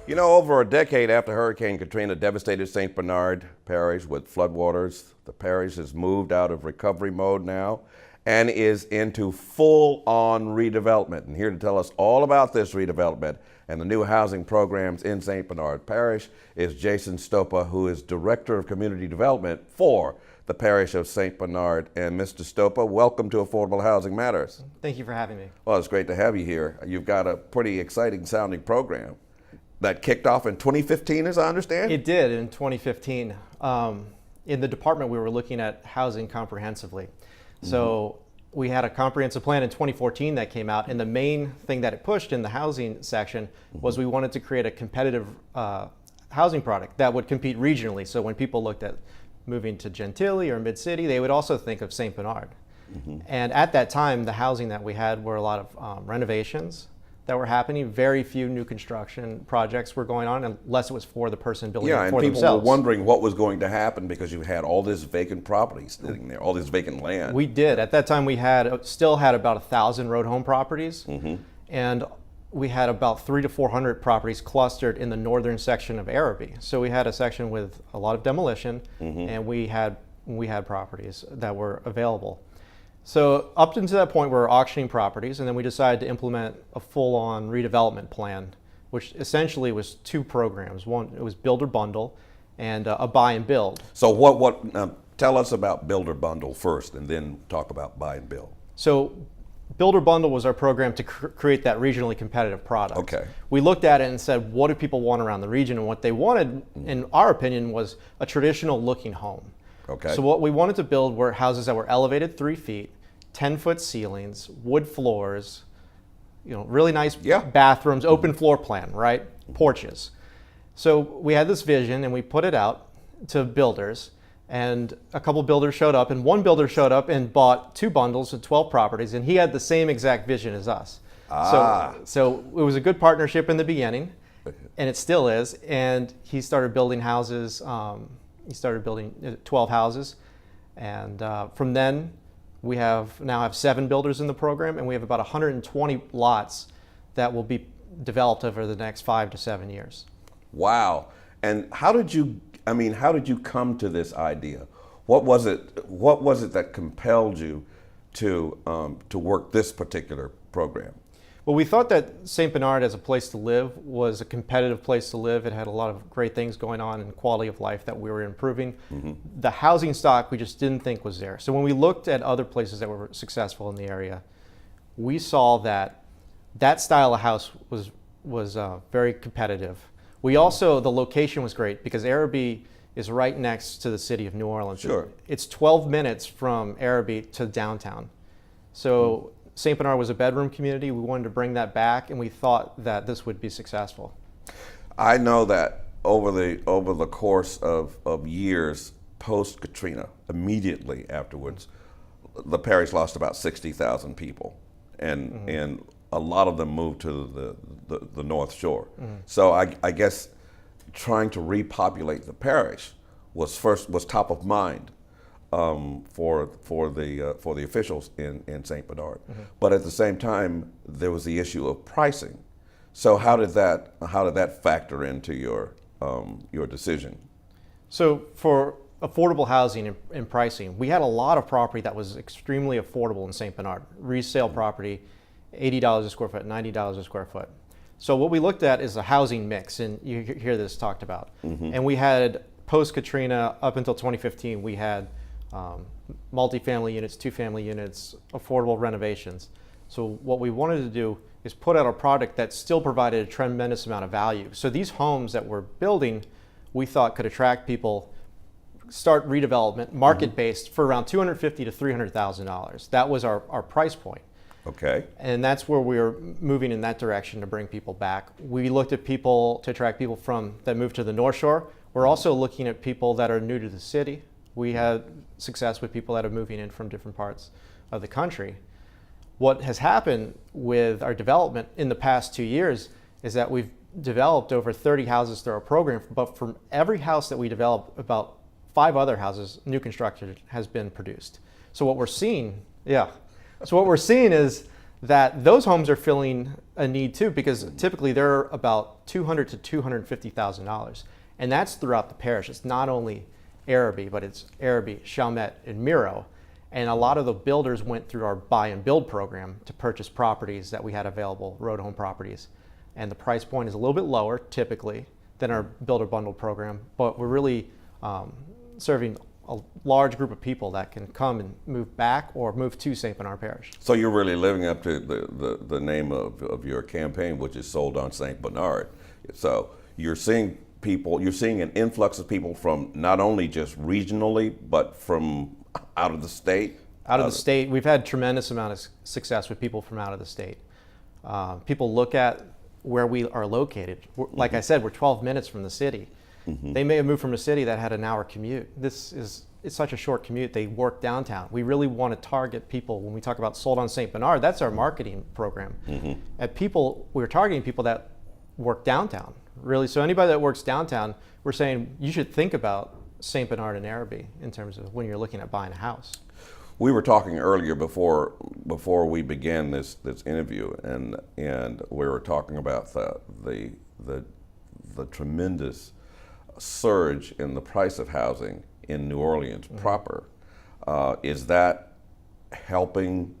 You know, over a decade after Hurricane Katrina devastated St. Bernard Parish with floodwaters, the parish has moved out of recovery mode now and is into full-on redevelopment. And here to tell us all about this redevelopment and the new housing programs in St. Bernard Parish is Jason Stopa, who is Director of Community Development for the Parish of St. Bernard. And Mr. Stopa, welcome to Affordable Housing Matters. Thank you for having me. Well, it's great to have you here. You've got a pretty exciting sounding program that kicked off in 2015, as I understand? It did in 2015. In the department, we were looking at housing comprehensively. So we had a comprehensive plan in 2014 that came out, and the main thing that it pushed in the housing section was we wanted to create a competitive housing product that would compete regionally. So when people looked at moving to Gentilly or Mid-City, they would also think of St. Bernard. And at that time, the housing that we had were a lot of renovations that were happening. Very few new construction projects were going on unless it was for the person building it for themselves. Yeah, and people were wondering what was going to happen because you had all this vacant property sitting there, all this vacant land. We did. At that time, we still had about 1,000 road home properties, and we had about 300 to 400 properties clustered in the northern section of Araby. So we had a section with a lot of demolition, and we had properties that were available. So up until that point, we were auctioning properties, and then we decided to implement a full-on redevelopment plan, which essentially was two programs. One, it was Builder Bundle, and a Buy and Build. So tell us about Builder Bundle first, and then talk about Buy and Build. So Builder Bundle was our program to create that regionally competitive product. Okay. We looked at it and said, what do people want around the region? And what they wanted, in our opinion, was a traditional-looking home. Okay. So what we wanted to build were houses that were elevated 3 feet, 10-foot ceilings, wood floors, really nice bathrooms, open floor plan, right? Porches. So we had this vision and we put it out to builders, and a couple builders showed up, and one builder showed up and bought 2 bundles of 12 properties, and he had the same exact vision as us. So it was a good partnership in the beginning, and it still is, and he started building houses. He started building 12 houses, and from then we now have 7 builders in the program, and we have about 120 lots that will be developed over the next 5 to 7 years. Wow! And how did you come to this idea? What was it that compelled you to work this particular program? Well, we thought that St. Bernard as a place to live was a competitive place to live. It had a lot of great things going on in quality of life that we were improving. The housing stock we just didn't think was there. So when we looked at other places that were successful in the area, we saw that style of house was very competitive. We also, the location was great because Araby is right next to the city of New Orleans. Sure. It's 12 minutes from Araby to downtown. So St. Bernard was a bedroom community. We wanted to bring that back, and we thought that this would be successful. I know that over the course of years post-Katrina, immediately afterwards, the parish lost about 60,000 people, and a lot of them moved to the North Shore. So I guess trying to repopulate the parish was top of mind for the officials in St. Bernard. But at the same time, there was the issue of pricing. So how did that factor into your decision? So for affordable housing and pricing, we had a lot of property that was extremely affordable in St. Bernard. Resale property, $80 a square foot, $90 a square foot. So what we looked at is a housing mix, and you hear this talked about. And we had post-Katrina up until 2015, we had multifamily units, 2-family units, affordable renovations. So what we wanted to do is put out a product that still provided a tremendous amount of value. So these homes that we're building, we thought could attract people, start redevelopment, market-based, for around $250,000 to $300,000. That was our price point. Okay. And that's where we were moving in that direction to bring people back. We looked at to attract people that moved to the North Shore. We're also looking at people that are new to the city. We had success with people that are moving in from different parts of the country. What has happened with our development in the past 2 years is that we've developed over 30 houses through our program, but from every house that we develop, about 5 other houses, new construction, has been produced. So what we're seeing, is that those homes are filling a need too, because typically they're about $200,000 to $250,000, and that's throughout the parish. It's not only Araby, but it's Araby, Chalmette, and Miro. And a lot of the builders went through our buy and build program to purchase properties that we had available, road home properties. And the price point is a little bit lower typically than our builder bundle program, but we're really serving a large group of people that can come and move back or move to St. Bernard Parish. So you're really living up to the name of your campaign, which is Sold on St. Bernard. So you're seeing an influx of people from not only just regionally, but from out of the state? Out of the state. We've had tremendous amount of success with people from out of the state. People look at where we are located. Like I said, we're 12 minutes from the city. They may have moved from a city that had an hour commute. It's such a short commute. They work downtown. We really want to target people. When we talk about Sold on St. Bernard, that's our marketing program. We're targeting people that work downtown, really. So anybody that works downtown, we're saying you should think about St. Bernard and Araby in terms of when you're looking at buying a house. We were talking earlier before we began this interview, and we were talking about the tremendous surge in the price of housing in New Orleans proper. Is that helping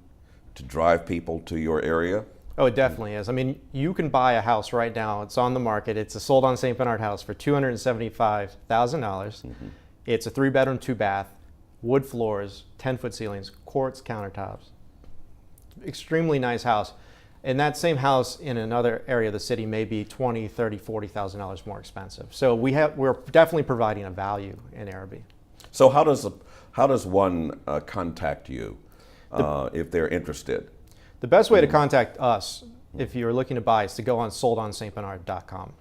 to drive people to your area? Oh, it definitely is. I mean, you can buy a house right now. It's on the market. It's a Sold on St. Bernard house for $275,000. It's a 3-bedroom, 2-bath, wood floors, 10-foot ceilings, quartz countertops. Extremely nice house. And that same house in another area of the city may be $20,000, $30,000, $40,000 more expensive. So we're definitely providing a value in Araby. So how does one contact you if they're interested? The best way to contact us, if you're looking to buy, is to go on soldonstbernard.com.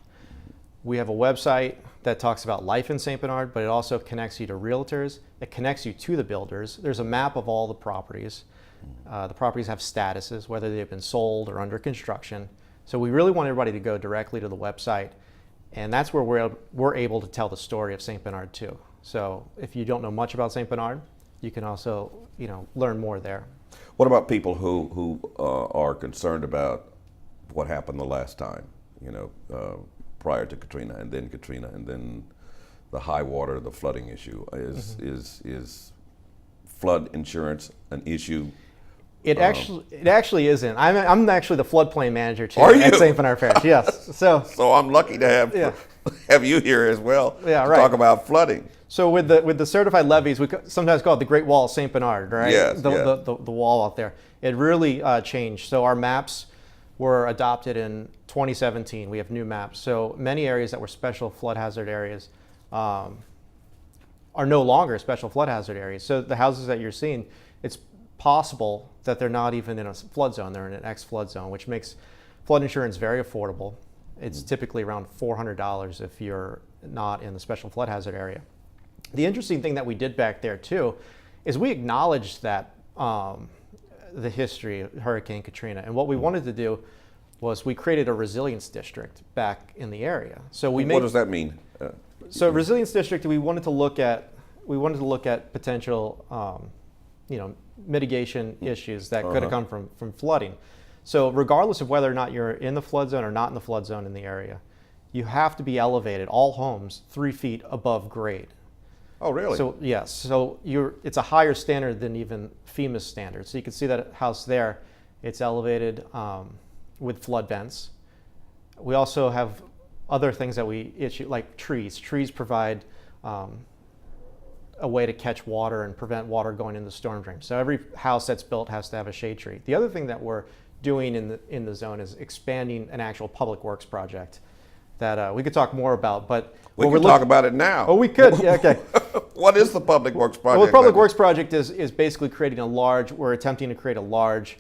We have a website that talks about life in St. Bernard, but it also connects you to realtors. It connects you to the builders. There's a map of all the properties. The properties have statuses, whether they've been sold or under construction. So we really want everybody to go directly to the website, and that's where we're able to tell the story of St. Bernard too. So if you don't know much about St. Bernard, you can also learn more there. What about people who are concerned about what happened the last time, prior to Katrina, and then the high water, the flooding issue? Is flood insurance an issue? It actually isn't. I'm actually the floodplain manager too at St. Bernard Parish. Yes. So I'm lucky to have you here as well to talk about flooding. So with the certified levees, we sometimes call it the Great Wall of St. Bernard, right? Yes, the wall out there. It really changed. So our maps were adopted in 2017. We have new maps. So many areas that were special flood hazard areas are no longer special flood hazard areas. So the houses that you're seeing, it's possible that they're not even in a flood zone. They're in an ex-flood zone, which makes flood insurance very affordable. It's typically around $400 if you're not in the special flood hazard area. The interesting thing that we did back there too is we acknowledged that the history of Hurricane Katrina, and what we wanted to do was we created a resilience district back in the area. So what does that mean? So resilience district, we wanted to look at potential mitigation issues that could have come from flooding. So regardless of whether or not you're in the flood zone or not in the flood zone in the area, you have to be elevated, all homes, 3 feet above grade. Oh, really? So yes, so it's a higher standard than even FEMA's standard. So you can see that house there, it's elevated with flood vents. We also have other things that we issue, like trees. Trees provide a way to catch water and prevent water going in the storm drain. So every house that's built has to have a shade tree. The other thing that we're doing in the zone is expanding an actual public works project that we could talk more about, but we can talk about it now. Oh, we could. Yeah, okay. What is the public works project? Well, the public works project is basically we're attempting to create a large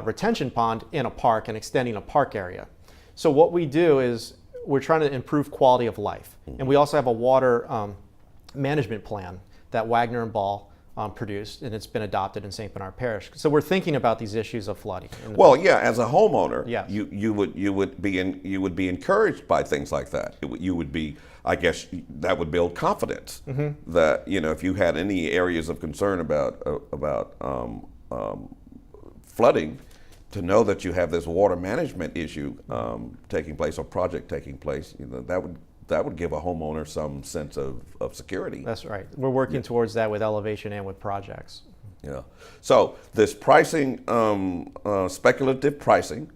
retention pond in a park and extending a park area. So what we do is we're trying to improve quality of life, and we also have a water management plan that Wagner and Ball produced, and it's been adopted in St. Bernard Parish. So we're thinking about these issues of flooding. Well, yeah, as a homeowner, yes. you would be encouraged by things like that. You would be, I guess, that would build confidence that if you had any areas of concern about flooding, to know that you have this water management issue taking place or project taking place, that would give a homeowner some sense of security. That's right. We're working towards that with elevation and with projects. Yeah. So this pricing, speculative pricing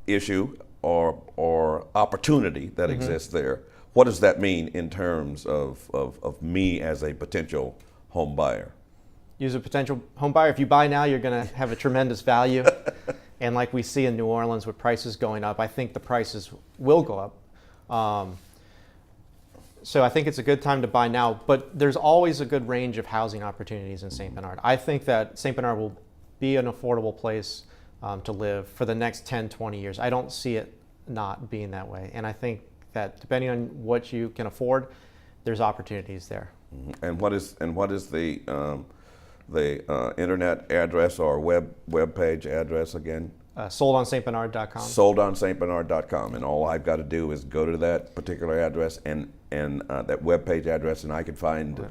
issue or opportunity that exists there, what does that mean in terms of me as a potential home buyer? You as a potential home buyer, if you buy now, you're going to have a tremendous value. And like we see in New Orleans with prices going up, I think the prices will go up. So I think it's a good time to buy now, but there's always a good range of housing opportunities in St. Bernard. I think that St. Bernard will be an affordable place to live for the next 10, 20 years. I don't see it not being that way. And I think that depending on what you can afford, there's opportunities there. And what is the internet address or web page address again? SoldOnStBernard.com. SoldOnStBernard.com, and all I've got to do is go to that particular address and that web page address, and I can find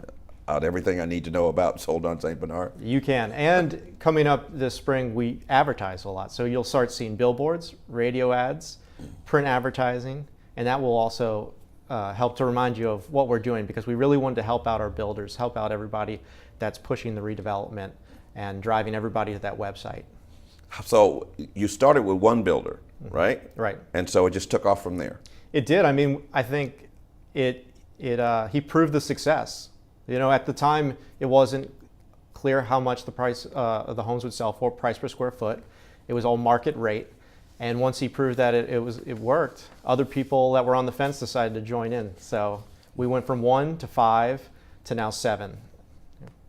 out everything I need to know about Sold on St. Bernard. You can. And coming up this spring, we advertise a lot. So you'll start seeing billboards, radio ads, print advertising, and that will also help to remind you of what we're doing, because we really wanted to help out our builders, help out everybody that's pushing the redevelopment and driving everybody to that website. So you started with one builder, right? Right. And so it just took off from there. It did. I mean, I think he proved the success. You know, at the time, it wasn't clear how much the price of the homes would sell for, price per square foot. It was all market rate. And once he proved that it worked, other people that were on the fence decided to join in. So we went from 1 to 5 to now 7.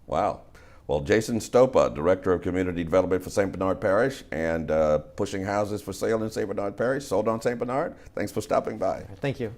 Wow. Well, Jason Stopa, Director of Community Development for St. Bernard Parish and pushing houses for sale in St. Bernard Parish, Sold on St. Bernard. Thanks for stopping by. Thank you.